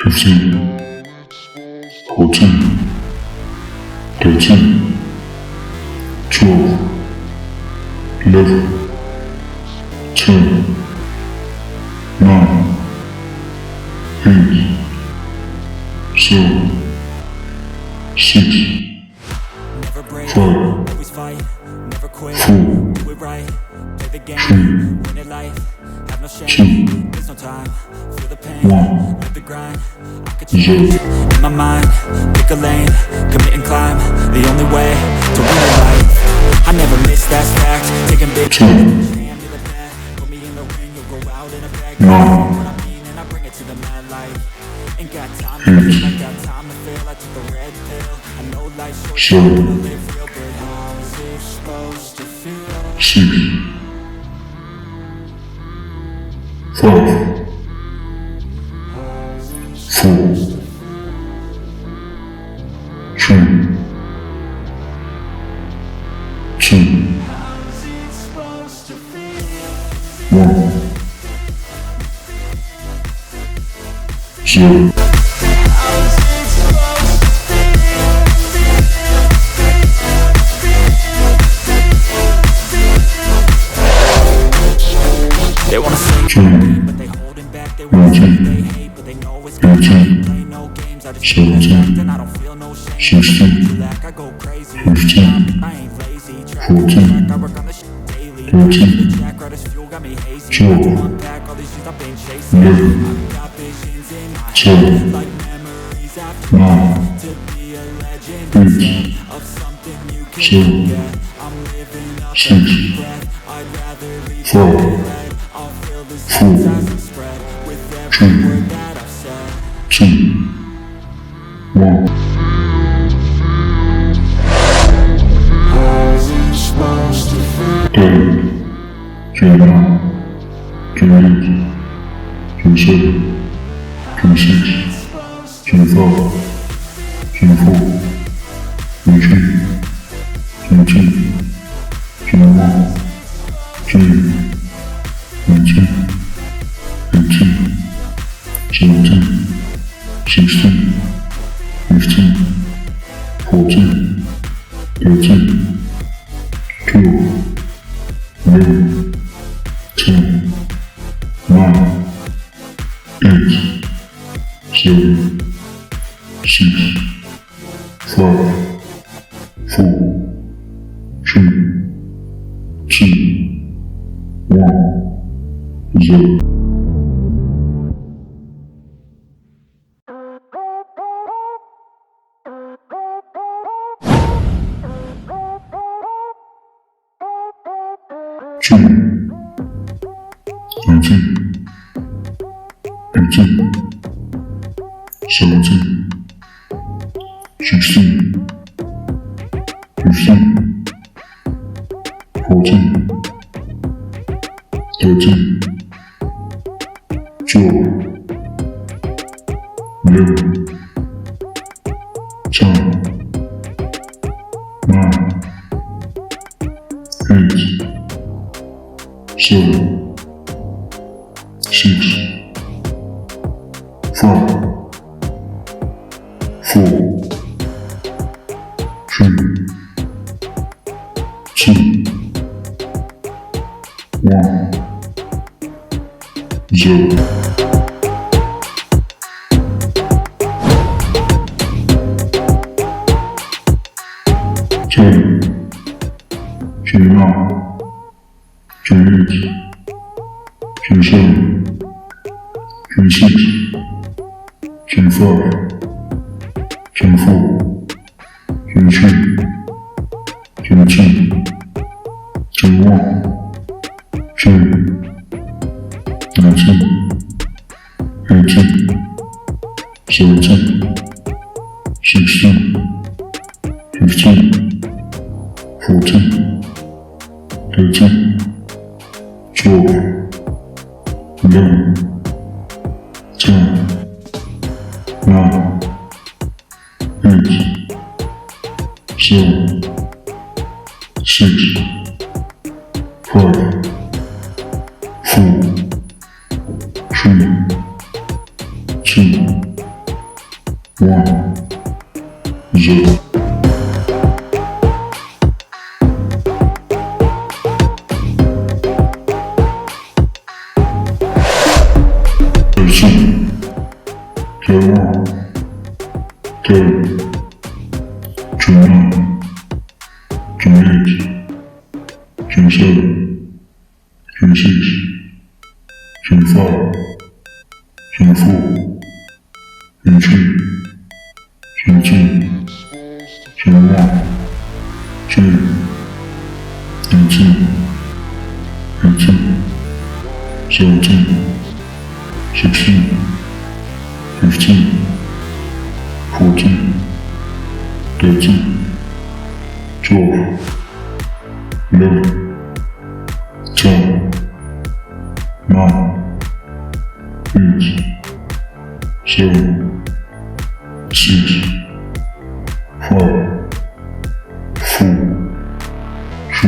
15, 14, 13, 12, 11, 10, 9, 8, 7, 6, 5, 4, 3, 2, 1, 0. In my mind, pick a lane, commit and climb. The only way to win a life. I never miss, that's fact. Taking big 10, put me in the ring, you'll go out in a bag. 9, What I mean, and I bring it to the mad light. Ain't got time 8, to feel, I got time to feel. I took the red pill. I know life's short, so I 7, wanna live real good. How is it supposed to feel? 6, 5, 4, 3, 2, 1, 0. They wanna say 20, but they holding back. They wanna say 19, they hate, but they know it's 18, play no games. I just 17, and I don't feel no shame. 16, Like I go crazy. 15, I ain't lazy. 14, I work on the shit daily. 13, The jack this fuel got me hazy. 12, Unpack all these shit I've been chasing. 11, I've got visions in my 10, like memories after 9, to be a legend 8, of something you can 7, forget. I'm living up 6, every breath. I'd rather leave 5, red. I'll feel the seeds as they spread with every 3, word that I've said. 2, 1. How's it supposed to feel? 8, 29, 28, 27, 26, 25, 24, 23, 22, 21, 20, 19, 18, 17, 16, 15, 14, 13, 12, 11, 10, 9, 8, 7, 6, 5, 4, 3, 2, 1, 0. Two, 19, 18, 17, 16, 15, 14, 13, 12, 11, 10, 9, 8, 7, 6, 5, 4, 3, 2, 1, 0. Ten, 29, 28, 27, 26, 25, 24, 23, 22, 21, 20, 19, 18, 17, 16, 15, 14, 13, 12, 11, 10, 9, 8, 7, 6, 5, 4, 3, 2, 绝望，对，绝望，绝烈，绝色，绝细，绝发，绝富，绝趣，绝境，绝望，绝，绝境，绝境，小境，小心。15, 14, 13, 12, 11, 10, 9, 8, 7, 6, 5, 4, 3,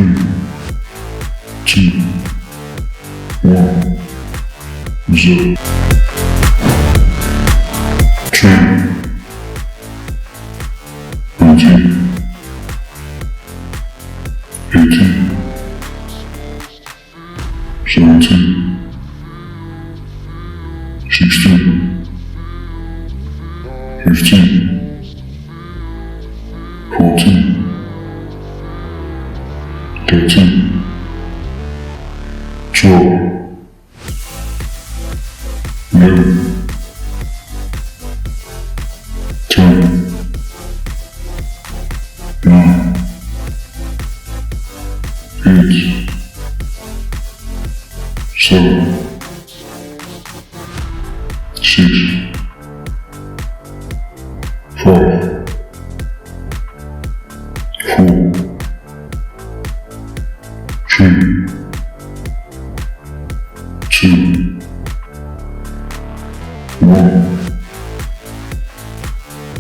2, 1, 0. 10, 19, 18, 17, 16, 15, 14, 13, 12, 11, 10, 9, 8, 7, 6, 5, 4, 3, 2, 1,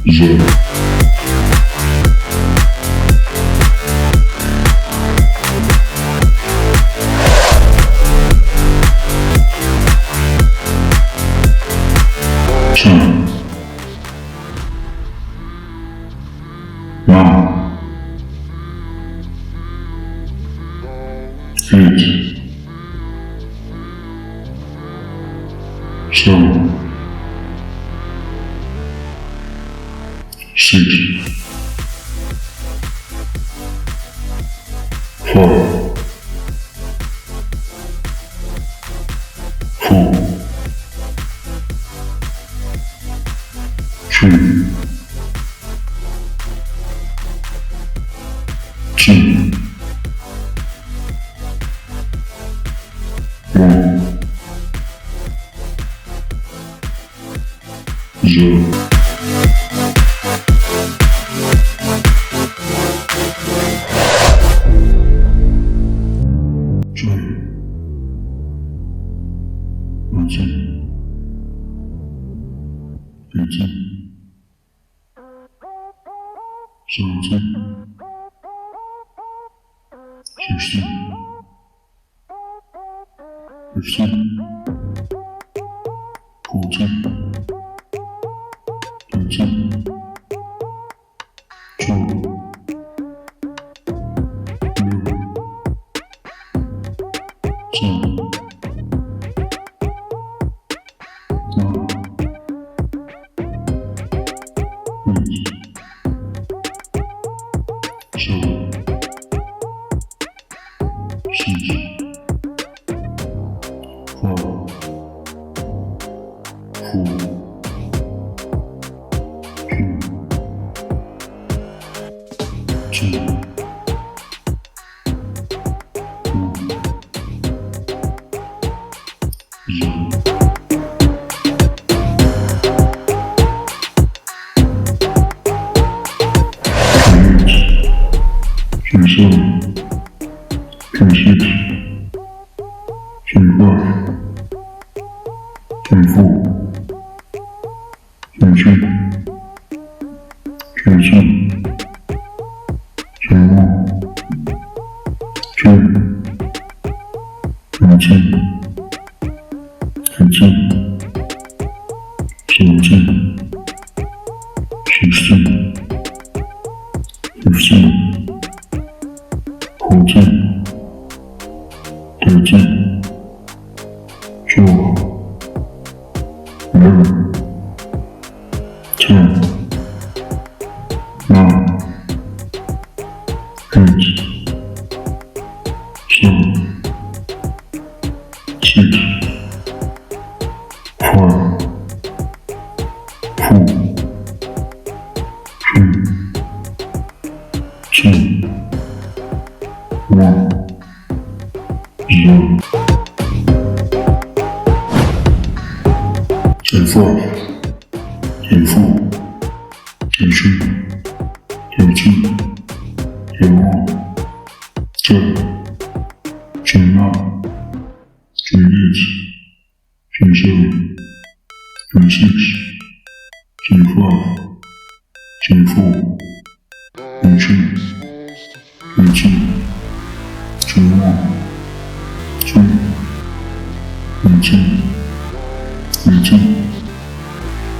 0. 10, 9, 8, 7, 6, 5, 4, 3, 2, 1, 0. 冷静，冷静，冷静，小心，小心，火箭，冷静，9, 6, 7, 10, 9, 8, 6, 5, 4, 3, 2, 1, 0.减4，减4，减3，减4，减5，减2，减8，减7，减6，减5，减4，减3，减2，减1，减2，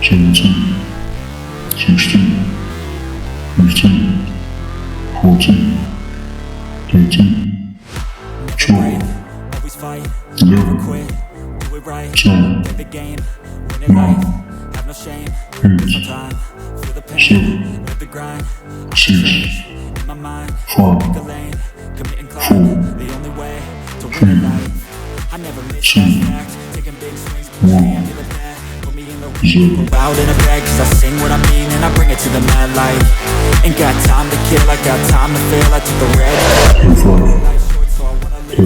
减3，减4，减5，Always fight, never quit, do it right, play the game, win it life, have no shame, sometime, feel the pain, live the grind, change, in my mind, pick a lane, commit and climb, the only way to win at life, I never miss that fact, taking big swings, push me into the bat, put me in the ring, go out in a bag, cause I sing what I mean and I bring it to the mad light, ain't got time to kill, I got time to feel, I took the red, life's short so I wanna live,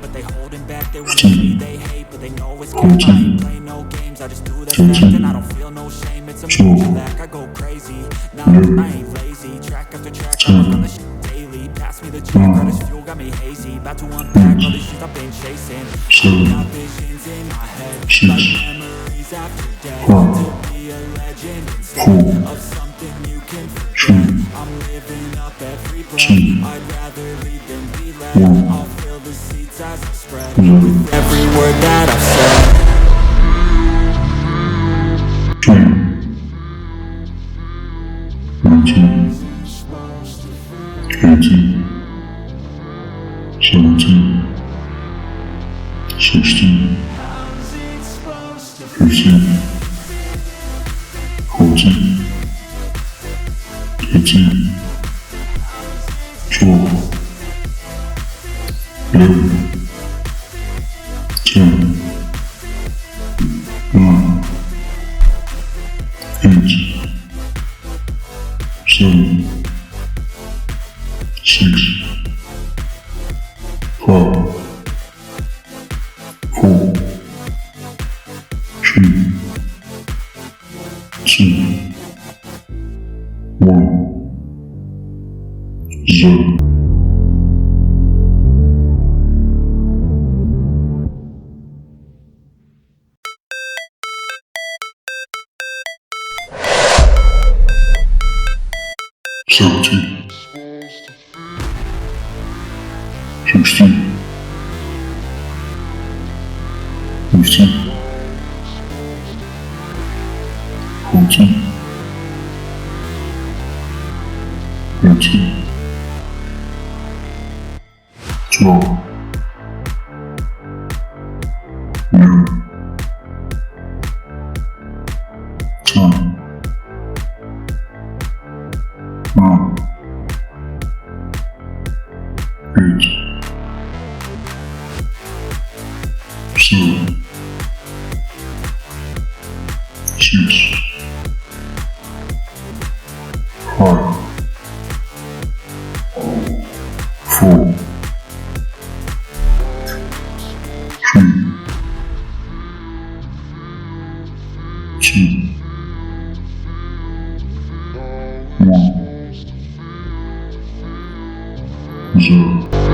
but they holding back, they want me, they hate, but they know it's got right, play no games, I just do the thing, and I don't feel no shame, it's a movie like I go crazy, nah, I ain't lazy, track after track, I run this shit daily, pass me the jack, all this fuel got me hazy, about to unpack all this shit I've been chasing, got visions in my head, like memories after death, to be a legend instead of something you can forget, I'm living up every breath, I'd rather lead than be led, I'll fill the seats as I spread, with every word that I've said. 0.